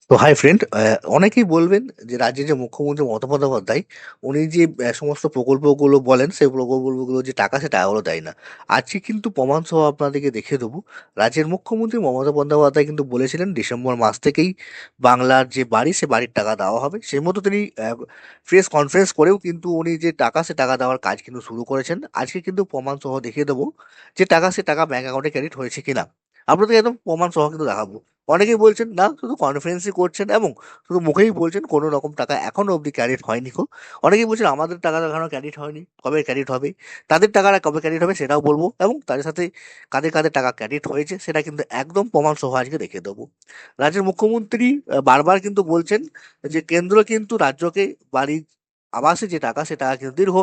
তো hi friend, অনেকেই বলবেন যে রাজ্যের যে মুখ্যমন্ত্রী মমতা বন্দ্যোপাধ্যায় উনি যে সমস্ত প্রকল্পগুলো বলেন সেই প্রকল্পগুলো যে টাকা সে টাকাগুলো দেয় না। আজকে কিন্তু প্রমাণ সহ আপনাদেরকে দেখিয়ে দেবো। রাজ্যের মুখ্যমন্ত্রী মমতা বন্দ্যোপাধ্যায় কিন্তু বলেছিলেন ডিসেম্বর মাস থেকেই বাংলার যে বাড়ি সে বাড়ির টাকা দেওয়া হবে। সেই মতো তিনি প্রেস কনফারেন্স করেও কিন্তু উনি যে টাকা সে টাকা দেওয়ার কাজ কিন্তু শুরু করেছেন। আজকে কিন্তু প্রমাণ সহ দেখিয়ে দেবো যে টাকা সে টাকা ব্যাংক অ্যাকাউন্টে ক্রেডিট হয়েছে কিনা। আপনাদের একদম প্রমাণ সহ কিন্তু দেখাবো। অনেকেই বলছেন না শুধু কনফারেন্সই করছেন এবং শুধু মুখেই বলছেন কোনো রকম টাকা এখনো অবধি ক্রেডিট হয়নি কো। অনেকেই বলছেন আমাদের টাকা এখনো ক্রেডিট হয়নি, কবে ক্রেডিট হবে? তাদের টাকাটা কবে ক্রেডিট হবে সেটাও বলবো এবং তাদের সাথে কাদের কাদের টাকা ক্রেডিট হয়েছে সেটা কিন্তু একদম প্রমাণ সহ আজকে দেখিয়ে দেবো। রাজ্যের মুখ্যমন্ত্রী বারবার কিন্তু বলছেন যে কেন্দ্র কিন্তু রাজ্যকে বাড়ির আবাসে যে টাকা সে টাকা কিন্তু দীর্ঘ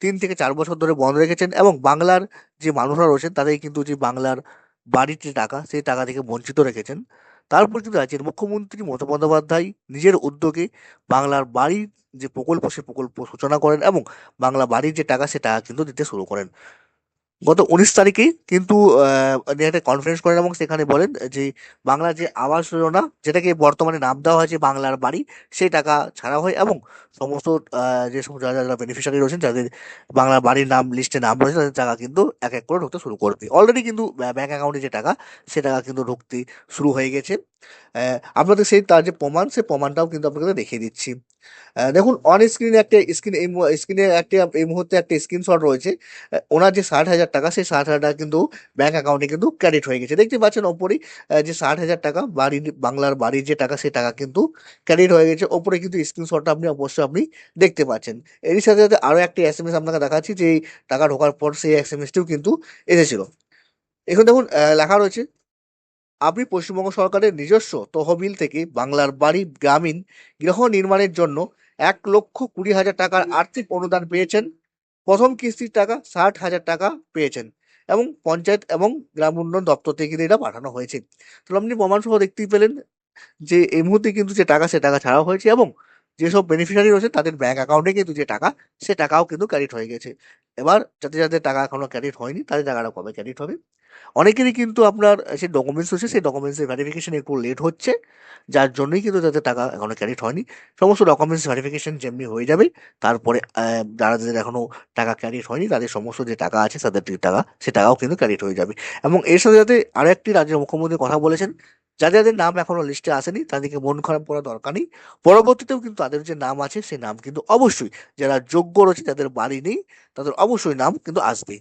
3 থেকে 4 বছর ধরে বন্ধ রেখেছেন এবং বাংলার যে মানুষরা রয়েছেন তাদের কিন্তু যে বাংলার বাড়ির যে টাকা সেই টাকা থেকে বঞ্চিত রেখেছেন। তারপর কিন্তু রাজ্যের মুখ্যমন্ত্রী মমতা বন্দ্যোপাধ্যায় নিজের উদ্যোগে বাংলার বাড়ির যে প্রকল্প সে প্রকল্প সূচনা করেন এবং বাংলা বাড়ির যে টাকা সে টাকা কিন্তু দিতে শুরু করেন। গত 19 তারিখেই কিন্তু উনি একটা কনফারেন্স করেন এবং সেখানে বলেন যে বাংলার যে আবাস যোজনা যেটাকে বর্তমানে নাম দেওয়া হয়েছে বাংলার বাড়ি, সেই টাকা ছাড়া হয় এবং সমস্ত যে সমস্ত যারা যারা বেনিফিশিয়ারি রয়েছেন যাদের বাংলার বাড়ির নাম লিস্টে নাম রয়েছে তাদের টাকা কিন্তু এক এক করে ঢুকতে শুরু করবে। অলরেডি কিন্তু ব্যাংক অ্যাকাউন্টে যে টাকা সে টাকা কিন্তু ঢুকতে শুরু হয়ে গেছে। আপনাদের সেই তার যে প্রমাণ সেই প্রমাণটাও কিন্তু আপনাদের দেখিয়ে দিচ্ছি। দেখুন অন স্ক্রিনে একটা স্ক্রিনে একটা এই মুহূর্তে একটা স্ক্রিনশট রয়েছে। ওনার যে 60,000 টাকা সেই 60,000 টাকা কিন্তু ব্যাংক অ্যাকাউন্টে কিন্তু ক্রেডিট হয়ে গেছে। দেখতে পাচ্ছেন ওপরেই যে 60,000 টাকা বাড়ির বাংলার বাড়ির যে টাকা সেই টাকা কিন্তু ক্রেডিট হয়ে গেছে। ওপরে কিন্তু স্ক্রিনশটটা অবশ্যই আপনি দেখতে পাচ্ছেন। এরই সাথে সাথে আরো একটা এসএমএস আপনাকে দেখাচ্ছি যে এই টাকা ঢোকার পর সেই এসএমএসটিও কিন্তু এসেছিল। এখানে দেখুন লেখা রয়েছে, আপনি পশ্চিমবঙ্গ সরকারের নিজস্ব তহবিল থেকে বাংলার বাড়ি গ্রামীণ গৃহ নির্মাণের জন্য 1,20,000 টাকার আর্থিক অনুদান পেয়েছেন। প্রথম কিস্তির টাকা 60,000 টাকা পেয়েছেন এবং পঞ্চায়েত এবং গ্রাম উন্নয়ন দপ্তর থেকে কিন্তু এটা পাঠানো হয়েছে। তো আপনি প্রমাণ সহ দেখতেই পেলেন যে এই মুহূর্তে কিন্তু যে টাকা সে টাকা ছাড়াও হয়েছে এবং যেসব বেনিফিশিয়ারি রয়েছে তাদের ব্যাংক অ্যাকাউন্টে কিন্তু যে টাকা সে টাকাও কিন্তু ক্রেডিট হয়ে গেছে। এবার যাদের যাদের টাকা এখনো ক্রেডিট হয়নি তাদের টাকাটা কবে ক্রেডিট হবে? অনেকেরই কিন্তু আপনার যে ডকুমেন্টস রয়েছে সেই ডকুমেন্টসের ভেরিফিকেশন একটু লেট হচ্ছে। যার জন্যই কিন্তু তাদের টাকা এখনো ক্রেডিট হয়নি। সমস্ত ডকুমেন্টস ভেরিফিকেশন যেমনি হয়ে যাবে তারপরে যাদের এখনো টাকা ক্রেডিট হয়নি তাদের সমস্ত যে টাকা আছে তাদের যে টাকা সে টাকাও কিন্তু ক্রেডিট হয়ে যাবে। এবং এর সাথে সাথে আরো একটি রাজ্যের মুখ্যমন্ত্রী কথা বলেছেন, যাদের যাদের নাম এখনো লিস্টে আসেনি তাদেরকে মন খারাপ করার দরকার নেই। পরবর্তীতেও কিন্তু তাদের যে নাম আছে সেই নাম কিন্তু অবশ্যই যারা যোগ্য রয়েছে যাদের বাড়ি নেই তাদের অবশ্যই নাম কিন্তু আসবে।